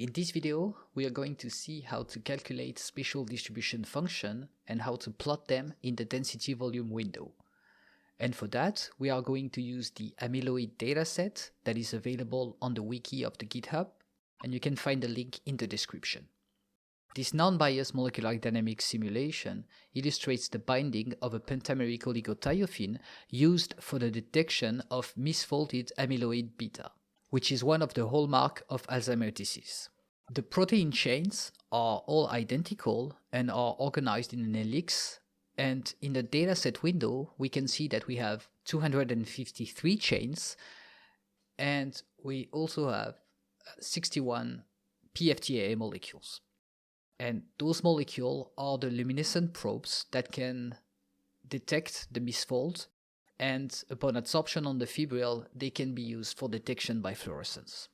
In this video, we are going to see how to calculate spatial distribution function and how to plot them in the density volume window. And for that, we are going to use the amyloid dataset that is available on the wiki of the GitHub, and you can find the link in the description. This non-biased molecular dynamics simulation illustrates the binding of a pentameric oligothiophene used for the detection of misfolded amyloid beta, which is one of the hallmarks of Alzheimer's disease. The protein chains are all identical and are organized in an helix, and in the dataset window we can see that we have 253 chains, and we also have 61 PFTAA molecules. And those molecules are the luminescent probes that can detect the misfold, and upon adsorption on the fibril, they can be used for detection by fluorescence.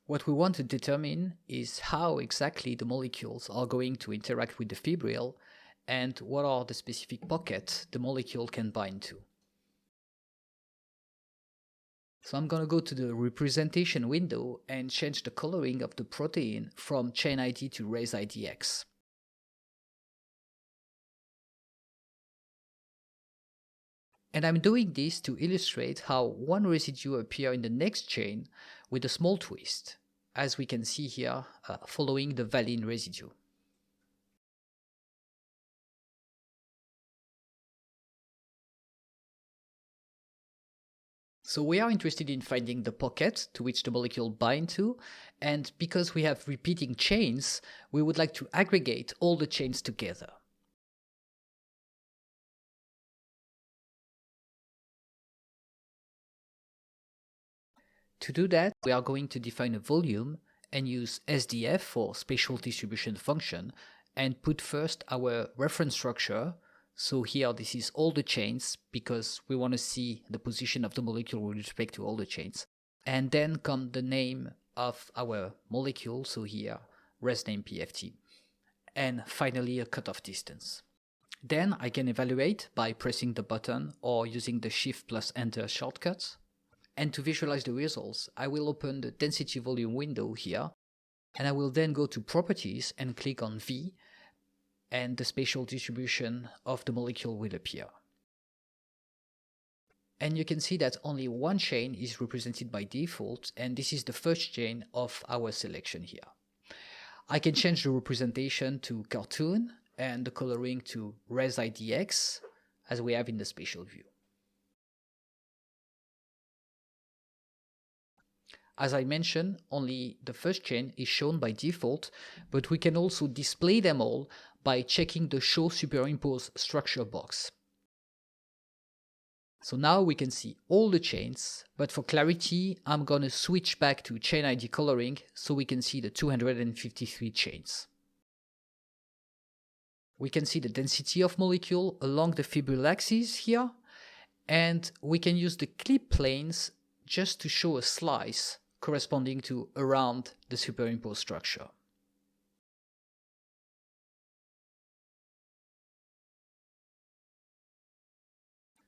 What we want to determine is how exactly the molecules are going to interact with the fibril and what are the specific pockets the molecule can bind to. So I'm going to go to the representation window and change the coloring of the protein from chain ID to res IDX. And I'm doing this to illustrate how one residue appears in the next chain with a small twist, as we can see here following the valine residue. So we are interested in finding the pocket to which the molecule binds to, and because we have repeating chains, we would like to aggregate all the chains together. To do that, we are going to define a volume and use SDF for spatial distribution function and put first our reference structure. So here this is all the chains because we want to see the position of the molecule with respect to all the chains. And then come the name of our molecule, so here res name PFT. And finally a cutoff distance. Then I can evaluate by pressing the button or using the Shift plus Enter shortcut. And to visualize the results, I will open the density volume window here, and I will then go to Properties and click on V, and the spatial distribution of the molecule will appear. And you can see that only one chain is represented by default, and this is the first chain of our selection here. I can change the representation to cartoon and the coloring to res IDX, as we have in the spatial view. As I mentioned, only the first chain is shown by default, but we can also display them all by checking the Show Superimpose Structure box. So now we can see all the chains, but for clarity, I'm going to switch back to chain ID coloring so we can see the 253 chains. We can see the density of molecule along the fibril axis here, and we can use the clip planes just to show a slice corresponding to around the superimposed structure.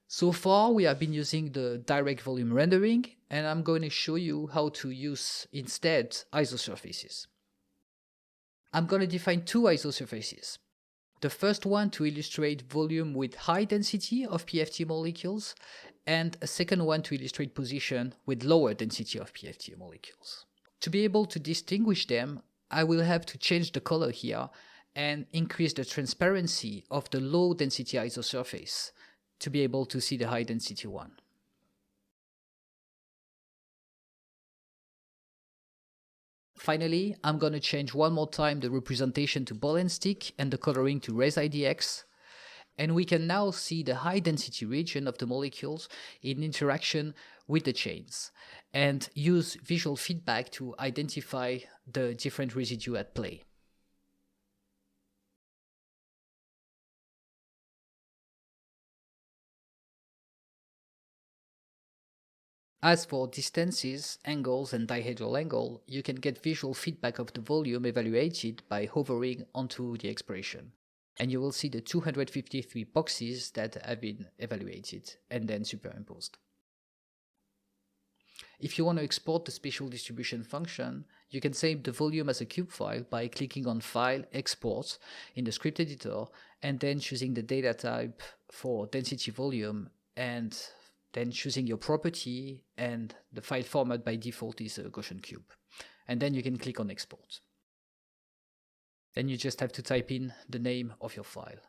So far we have been using the direct volume rendering, and I'm going to show you how to use instead isosurfaces. I'm going to define two isosurfaces. The first one to illustrate volume with high density of PFT molecules, and a second one to illustrate position with lower density of PFT molecules. To be able to distinguish them, I will have to change the color here and increase the transparency of the low density isosurface to be able to see the high density one. Finally, I'm going to change one more time the representation to ball and stick and the coloring to res IDX. And we can now see the high density region of the molecules in interaction with the chains and use visual feedback to identify the different residue at play. As for distances, angles, and dihedral angle, you can get visual feedback of the volume evaluated by hovering onto the expression. And you will see the 253 boxes that have been evaluated and then superimposed. If you want to export the spatial distribution function, you can save the volume as a cube file by clicking on File, Export in the script editor, and then choosing the data type for density volume, and then choosing your property, and the file format by default is a Gaussian cube. And then you can click on Export. Then you just have to type in the name of your file.